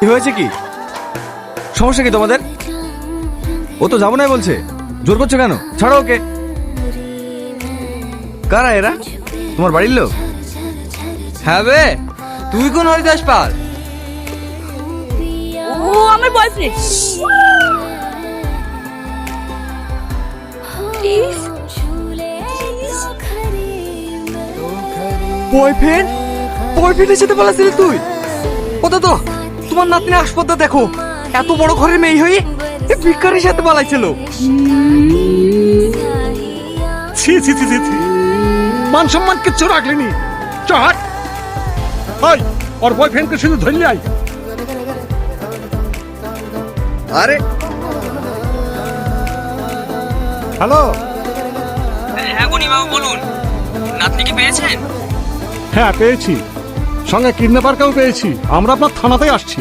কি হয়েছে? কি সমস্যা কি তোমাদের? ও তো যাবো নাই বলছে, জোর করছো কেন? ছাড়ো ওকে। কারা এরা? তোমার বাড়ির লোক? হ্যাঁ বে, তুই কোন হরিদাস পাল? ও আমার বয়ফ্রেন্ড। বয়ফ্রেন্ড? বয়ফ্রেন্ডের সাথে পালাছিলি তুই? ওটা তো তোমার নাতনি আসপদ্দা, দেখো এত বড় ঘরের মেয়ে হয়ে ভিক্ষারির সাথে পালাইছিল। ছি ছি ছি ছি ছি। মান সম্মান কিচ্ছু রাখলিনি। চহাট ওই ওর বয়ফ্রেন্ডকে শুধু ধরলি আই। আরে হ্যালো, হ্যাঁ গনিবাবু বলুন, নাতনিকে পেয়েছেন? হ্যাঁ পেয়েছি, সঙ্গে কিডন্যাপারকেও পেয়েছি। আমরা আপনার থানাতেই আসছি।